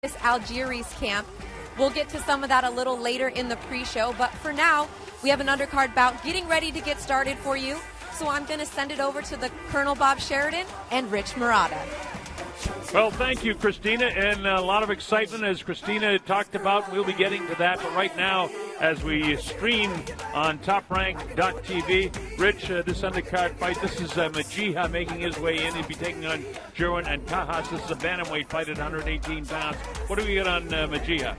Algieri's camp. We'll get to some of that a little later in the pre-show, but for now, we have an undercard bout getting ready to get started for you. So I'm going to send it over to the Colonel Bob Sheridan and Rich Murata. Well, thank you, Christina, and a lot of excitement as Christina talked about. We'll be getting to that, but right now, as we stream on TopRank.tv, Rich, this undercard fight, this is Majiha making his way in. He'll be taking on Jerwin and ancajas. This is a bantamweight fight at 118 pounds. What do we get on Majiha?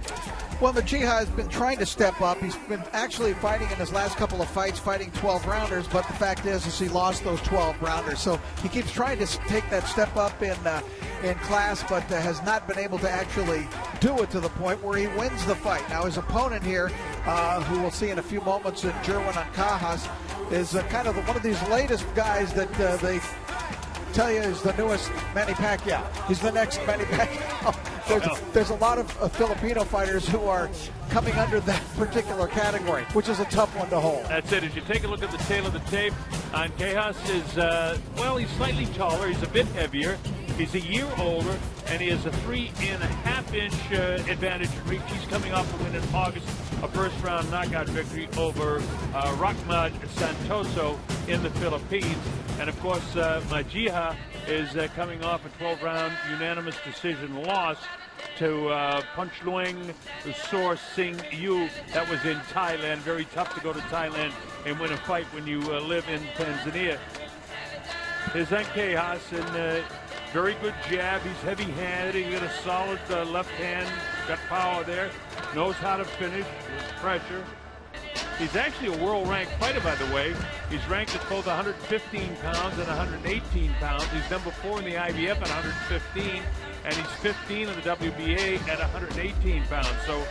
Well, Majiha has been trying to step up. He's been actually fighting in his last couple of fights, fighting 12-rounders, but the fact is he lost those 12-rounders. So he keeps trying to take that step up in class, but has not been able to actually do it to the point where he wins the fight. Now, his opponent here, who we'll see in a few moments, in Jerwin Ancajas, is kind of one of these latest guys that they tell you is the newest Manny Pacquiao. He's the next Manny Pacquiao. There's a lot of Filipino fighters who are coming under that particular category, which is a tough one to hold. That's it. As you take a look at the tail of the tape, Ancajas is, well, he's slightly taller. He's a bit heavier. He's a year older, and he has a 3.5-inch advantage reach. He's coming off a win in August, a first-round knockout victory over Rahmad Santoso in the Philippines. And, of course, Majiha is coming off a 12-round unanimous decision loss to Punch Luang Sor Sing Yu. That was in Thailand. Very tough to go to Thailand and win a fight when you live in Tanzania. His Ancajas, and very good jab. He's heavy-handed. He's got a solid left hand. Got power there. Knows how to finish with pressure. He's actually a world-ranked fighter, by the way. He's ranked at both 115 pounds and 118 pounds. He's number 4 in the IBF at 115, and he's 15 in the WBA at 118 pounds. So,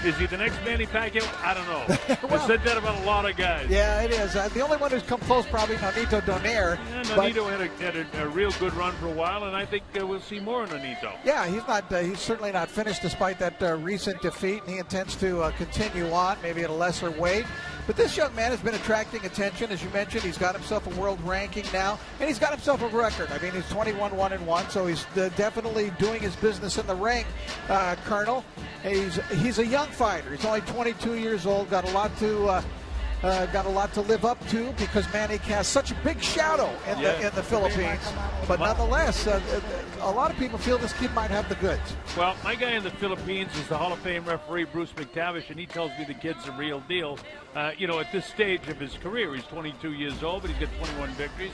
is he the next Manny Pacquiao? I don't know. Well, I said that about a lot of guys. Yeah, it is. The only one who's come close, probably Nonito Donaire. Yeah, Nonito had a real good run for a while, and I think we'll see more of Nonito. Yeah, he's certainly not finished despite that recent defeat, and he intends to continue on, maybe at a lesser weight. But this young man has been attracting attention. As you mentioned, he's got himself a world ranking now, and he's got himself a record. I mean, he's 21-1-1, so he's definitely doing his business in the ring, Colonel. He's a young fighter. He's only 22 years old. Got a lot to live up to because Manny casts such a big shadow in the Philippines. But nonetheless, a lot of people feel this kid might have the goods. Well, my guy in the Philippines is the Hall of Fame referee Bruce McTavish, and he tells me the kid's a real deal. At this stage of his career, he's 22 years old, but he's got 21 victories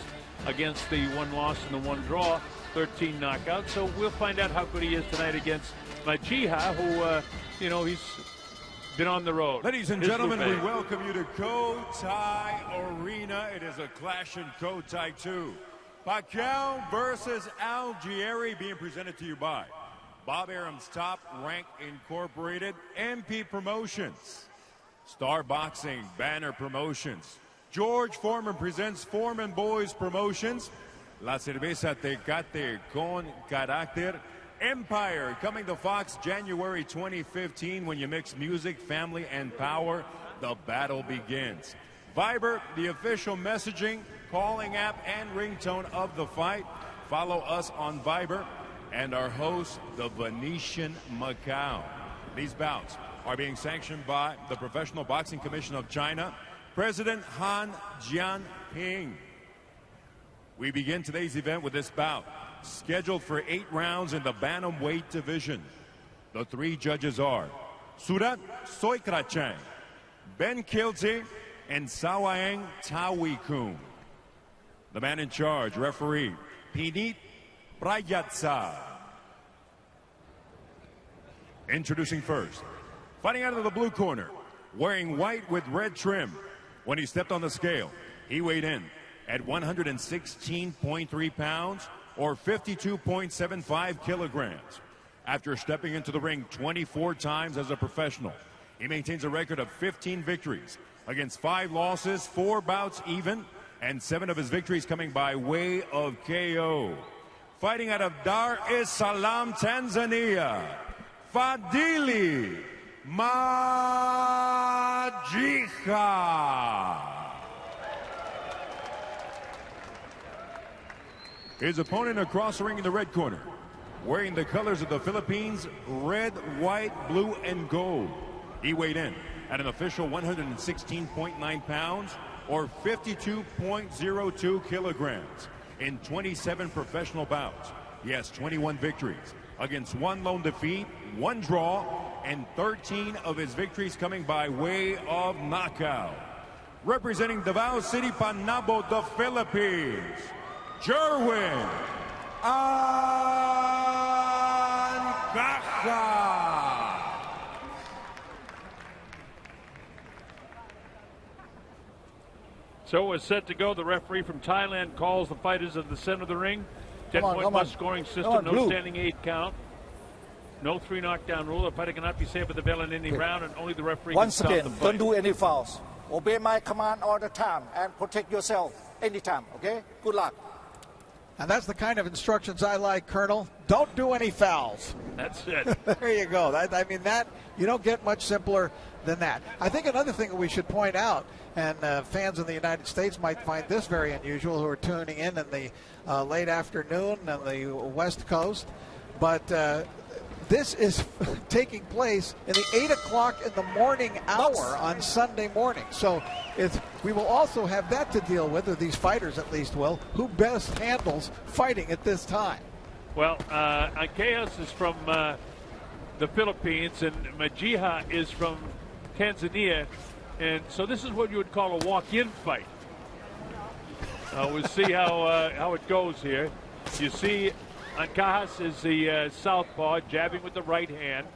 against the 1 loss and the 1 draw, 13 knockouts. So we'll find out how good he is tonight against Majiha, who, he's been on the road. Ladies and gentlemen, we welcome you to Cotai Arena. It is a clash in Cotai 2. Pacquiao versus Algieri, being presented to you by Bob Arum's Top Rank Incorporated, MP Promotions, Star Boxing Banner Promotions, George Foreman presents Foreman Boys Promotions, La Cerveza Tecate con Carácter, Empire, coming to Fox January 2015. When you mix music, family, and power, the battle begins. Viber, the official messaging, calling app, and ringtone of the fight. Follow us on Viber and our host, the Venetian Macau. These bouts are being sanctioned by the Professional Boxing Commission of China, President Han Jianping. We begin today's event with this bout, scheduled for 8 rounds in the bantamweight division. The 3 judges are Surat Soikrachang, Ben Kilti, and Sawang Tawikun. The man in charge, referee Pinit Prayatsa. Introducing first, fighting out of the blue corner, wearing white with red trim. When he stepped on the scale, he weighed in at 116.3 pounds, or 52.75 kilograms. After stepping into the ring 24 times as a professional, he maintains a record of 15 victories against 5 losses, 4 bouts even, and 7 of his victories coming by way of KO. Fighting out of Dar es Salaam, Tanzania, Fadhili Majiha. His opponent across the ring in the red corner, wearing the colors of the Philippines, red, white, blue, and gold. He weighed in at an official 116.9 pounds or 52.02 kilograms. In 27 professional bouts, he has 21 victories against 1 lone defeat, 1 draw, and 13 of his victories coming by way of knockout. Representing Davao City, Panabo, the Philippines, Jerwin Ancajas. So we're set to go. The referee from Thailand calls the fighters at the center of the ring. 10-point must scoring system, no standing 8 count. No 3 knockdown rule. The fighter cannot be saved with the bell in any round, and only the referee Once can stop again, the fight. don't do any fouls. Obey my command all the time and protect yourself anytime, okay? Good luck. And that's the kind of instructions I like, Colonel. Don't do any fouls. That's it. There you go. I mean, that you don't get much simpler than that. I think another thing that we should point out, and fans in the United States might find this very unusual who are tuning in the late afternoon on the West Coast, but this is taking place in the 8 o'clock in the morning hour on Sunday morning. So we will also have that to deal with, or these fighters at least will, who best handles fighting at this time. Well, Ancajas is from the Philippines, and Majiha is from Tanzania. And so this is what you would call a walk-in fight. We'll see how it goes here. You see Ancajas is the southpaw, jabbing with the right hand.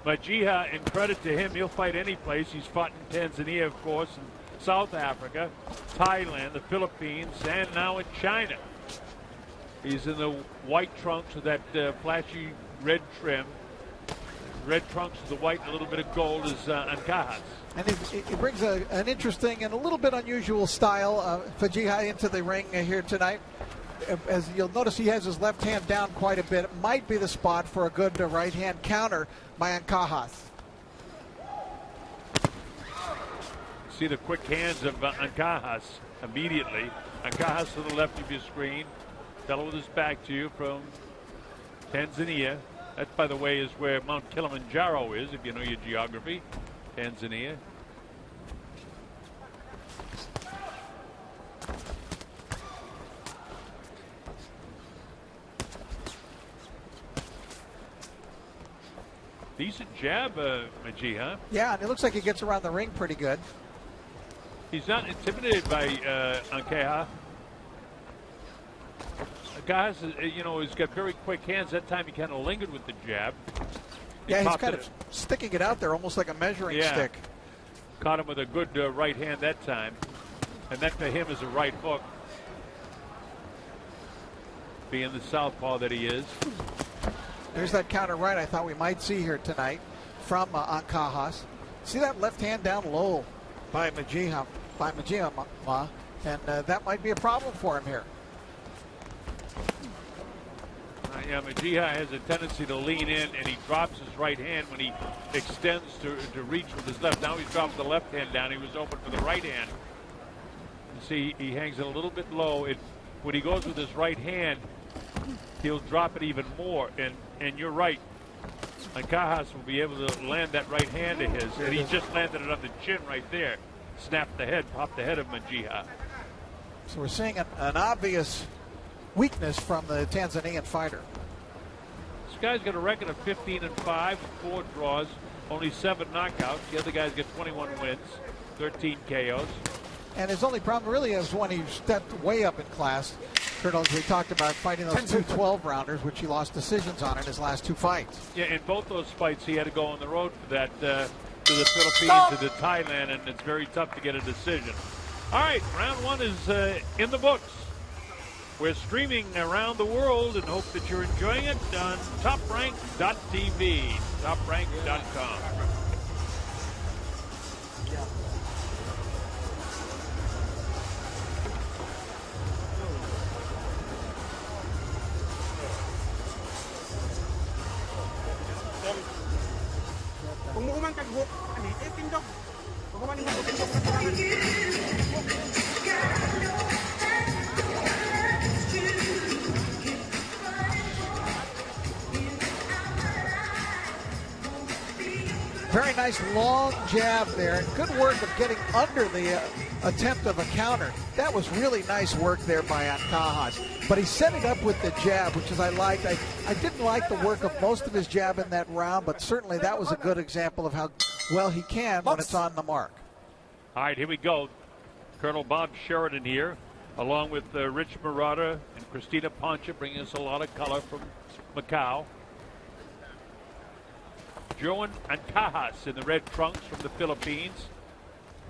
Majiha, and credit to him, he'll fight any place. He's fought in Tanzania, of course, in South Africa, Thailand, the Philippines, and now in China. He's in the white trunks with that flashy red trim. Red trunks with the white and a little bit of gold is Ancajas. And he brings an interesting and a little bit unusual style, Fajiha, into the ring here tonight. As you'll notice, he has his left hand down quite a bit. It might be the spot for a good right hand counter by Ancajas. See the quick hands of Ancajas immediately. Ancajas to the left of your screen. Fellow with his back to you from Tanzania. That, by the way, is where Mount Kilimanjaro is, if you know your geography. Tanzania. Decent jab, Majiha. Yeah, and it looks like he gets around the ring pretty good. He's not intimidated by Ancajas. Ancajas, you know, he's got very quick hands. That time he kind of lingered with the jab. Yeah, he's kind of sticking it out there almost like a measuring stick. Caught him with a good right hand that time. And that to him is a right hook. Being the southpaw that he is. There's that counter right I thought we might see here tonight from Ancajas. See that left hand down low by Majiha, and that might be a problem for him here. Yeah, Majiha has a tendency to lean in, and he drops his right hand when he extends to reach with his left. Now he's dropped the left hand down. He was open for the right hand. You see, he hangs it a little bit low. When he goes with his right hand, he'll drop it even more. And you're right. Ancajas will be able to land that right hand of his. And he just landed it on the chin right there. Snapped the head, popped the head of Majiha. So we're seeing an obvious weakness from the Tanzanian fighter. This guy's got a record of 15-5 with 4 draws, only 7 knockouts. The other guy's got 21 wins, 13 KOs. And his only problem really is when he stepped way up in class. Colonel, as we talked about, fighting those 2 12-rounders, which he lost decisions on in his last 2 fights. Yeah, in both those fights, he had to go on the road for that to the Philippines, to Thailand, and it's very tough to get a decision. All right, round 1 is in the books. We're streaming around the world and hope that you're enjoying it on toprank.tv, toprank.com. Very nice long jab there. Good work of getting under the attempt of a counter. That was really nice work there by Ancajas. But he set it up with the jab, which is I liked. I didn't like the work of most of his jab in that round, but certainly that was a good example of how well he can when it's on the mark. All right, here we go. Colonel Bob Sheridan here, along with Rich Murata and Christina Poncha, bringing us a lot of color from Macau. Jerwin Ancajas in the red trunks from the Philippines.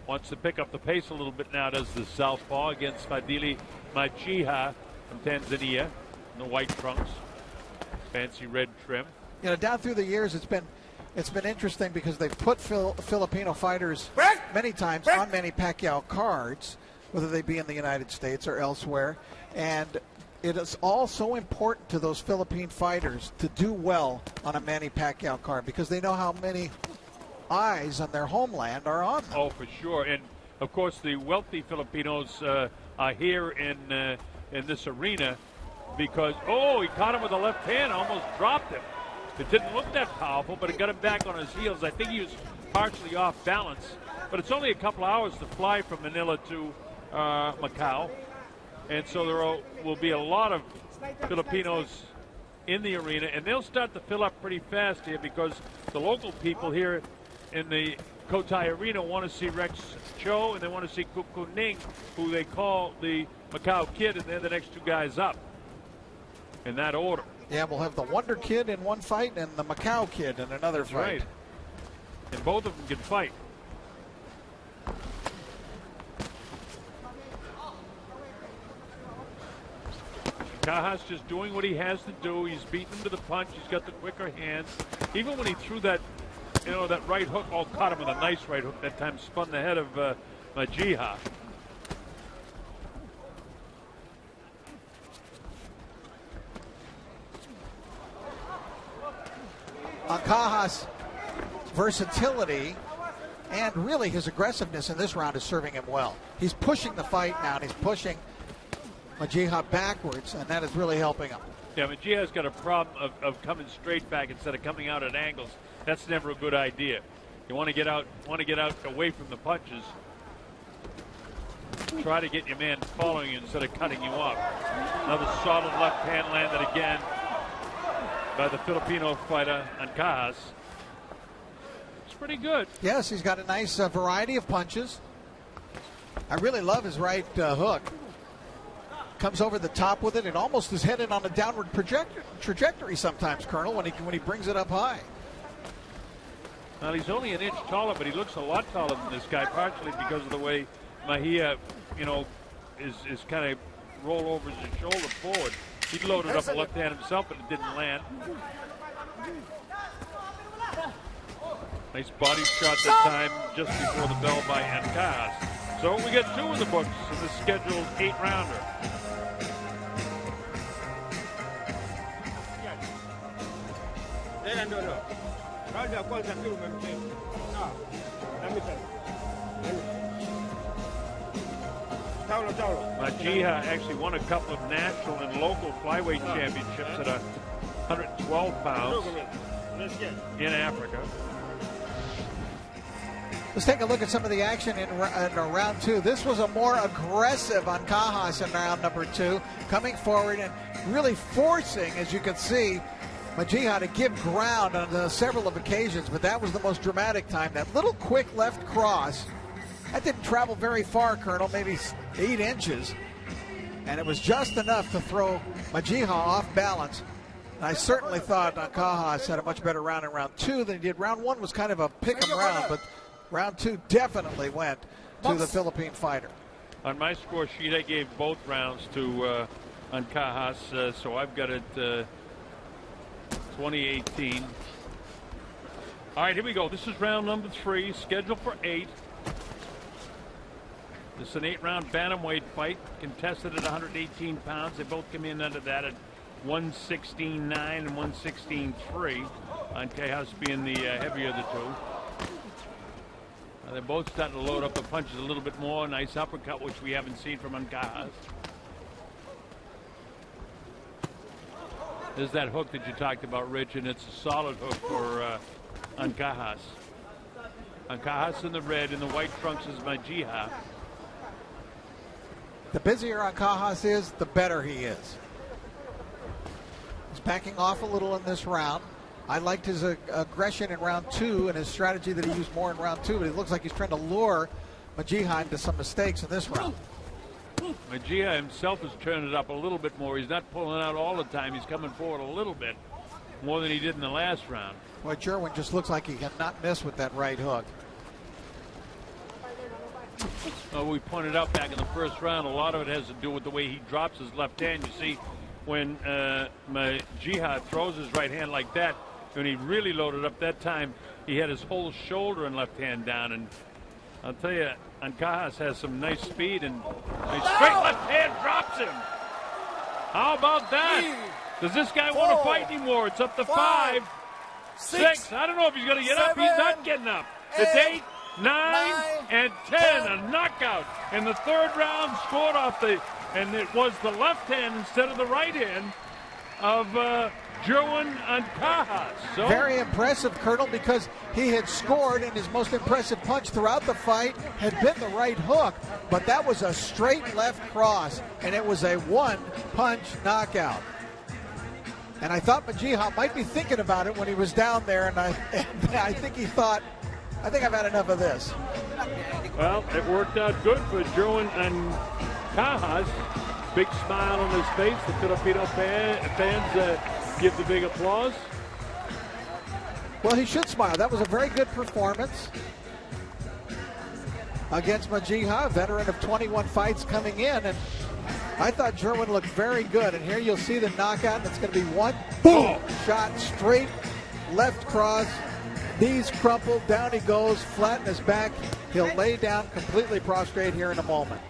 Wants to pick up the pace a little bit now, does the southpaw against fadhili Majiha from Tanzania in the white trunks. Fancy red trim. You know, down through the years, it's been interesting because they've put Filipino fighters many times on Manny Pacquiao cards, whether they be in the United States or elsewhere. And it is all so important to those Philippine fighters to do well on a Manny Pacquiao card because they know how many eyes on their homeland are on them. Oh, for sure. And, of course, the wealthy Filipinos are here in this arena because, he caught him with the left hand, almost dropped him. It didn't look that powerful, but it got him back on his heels. I think he was partially off balance. But it's only a couple hours to fly from Manila to Macau. And so there will be a lot of Filipinos in the arena, and they'll start to fill up pretty fast here because the local people here in the Cotai Arena want to see Rex Cho and they want to see Kukuning, who they call the Macau Kid, and they're the next two guys up in that order. Yeah, we'll have the Wonder Kid in one fight and the Macau Kid in another fight. Right. And both of them can fight. Ancajas just doing what he has to do. He's beating him to the punch. He's got the quicker hands. Even when he threw that, that right hook, caught him with a nice right hook that time, spun the head of Majiha. Ancajas' versatility and really his aggressiveness in this round is serving him well. He's pushing the fight now, and he's pushing Majiha backwards, and that is really helping him. Yeah, Majiha's got a problem of coming straight back instead of coming out at angles. That's never a good idea. You want to get out away from the punches. Try to get your man following you instead of cutting you off. Another solid left hand landed again by the Filipino fighter Ancajas. It's pretty good. Yes, he's got a nice variety of punches. I really love his right hook. Comes over the top with it. It almost is headed on a downward trajectory sometimes, Colonel, when he brings it up high. Well, he's only an inch taller, but he looks a lot taller than this guy, partially because of the way Majiha, is kind of roll over his shoulder forward. He loaded up a left hand himself, but it didn't land. Nice body shot that time just before the bell by Ancajas. So we got two in the books in the scheduled 8-rounder. Majiha actually won a couple of national and local flyweight championships at 112 pounds in Africa. Let's take a look at some of the action in round two. This was a more aggressive Ancajas in round number two, coming forward and really forcing, as you can see, Majiha to give ground on several of occasions, but that was the most dramatic time. That little quick left cross, that didn't travel very far, Colonel, maybe 8 inches, and it was just enough to throw Majiha off balance. And I certainly thought Ancajas had a much better round in round two than he did. Round one was kind of a pick-em round, but round two definitely went to the Philippine fighter. On my score sheet, I gave both rounds to Ancajas, so I've got it 2018. All right, here we go. This is round number 3, scheduled for 8. This is an 8-round bantamweight fight, contested at 118 pounds. They both come in under that at 116.9 and 116.3. Ancajas being the heavier of the two. They're both starting to load up the punches a little bit more. Nice uppercut, which we haven't seen from Ancajas. There's that hook that you talked about, Rich, and it's a solid hook for Ancajas. Ancajas in the red, in the white trunks is majiha. The busier Ancajas is, the better he is. He's backing off a little in this round. I liked his aggression in round 2 and his strategy that he used more in round 2, but it looks like he's trying to lure majiha into some mistakes in this round. Majiha himself has turned it up a little bit more. He's not pulling out all the time. He's coming forward a little bit more than he did in the last round. Boy, Jerwin just looks like he cannot miss with that right hook. Well, we pointed out back in the first round, a lot of it has to do with the way he drops his left hand. You see, when majiha throws his right hand like that, when he really loaded up that time, he had his whole shoulder and left hand down. And I'll tell you, Ancajas has some nice speed, and a straight left hand drops him. How about that? Does this guy want to fight anymore? It's up to 5, 6. I don't know if he's going to get up. He's not getting up. It's 8, 9, and 10. A knockout in the third round, scored off and it was the left hand instead of the right hand of Jerwin Ancajas. So very impressive, Colonel, because he had scored, and his most impressive punch throughout the fight had been the right hook, but that was a straight left cross, and it was a one-punch knockout. And I thought majiha might be thinking about it when he was down there, and I think he thought, I think I've had enough of this. Well, it worked out good for Jerwin Ancajas. Big smile on his face. The Filipino fans give the big applause. Well, he should smile. That was a very good performance against majiha, a veteran of 21 fights coming in, and I thought Jerwin looked very good. And here you'll see the knockout, and it's going to be one boom shot, straight left cross, knees crumpled, down he goes, flat in his back. He'll lay down completely prostrate here in a moment.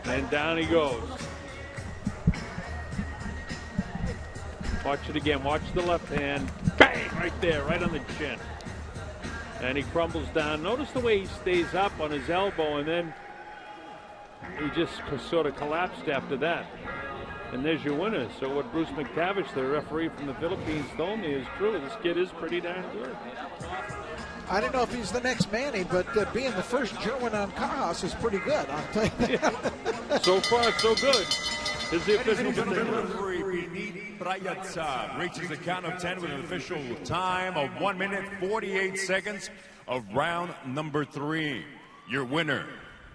And down he goes. Watch it again. Watch the left hand. Bang! Right there, right on the chin. And he crumbles down. Notice the way he stays up on his elbow, and then he just sort of collapsed after that. And there's your winner. So what Bruce McTavish, the referee from the Philippines, told me is true. This kid is pretty darn good. I don't know if he's the next Manny, but being the first Jerwin Ancajas is pretty good, I'll tell you that. Yeah. So far, so good. Is the official referee reaches the count of 10 with an official time of 1 minute 48 seconds of round number 3. Your winner,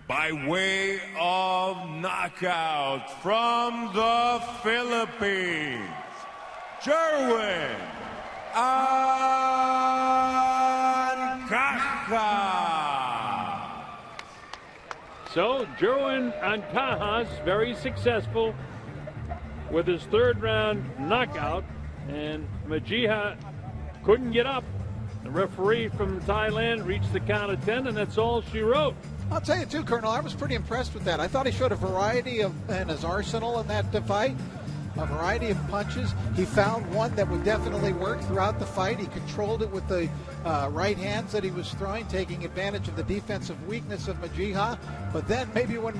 by way of knockout from the Philippines, Jerwin Ancajas. So Jerwin Ancajas, very successful with his third round knockout, and majiha couldn't get up. The referee from Thailand reached the count of 10, and that's all she wrote. I'll tell you too, Colonel, I was pretty impressed with that. I thought he showed a variety in his arsenal in that fight, a variety of punches. He found one that would definitely work throughout the fight. He controlled it with the right hands that he was throwing, taking advantage of the defensive weakness of majiha. But then maybe when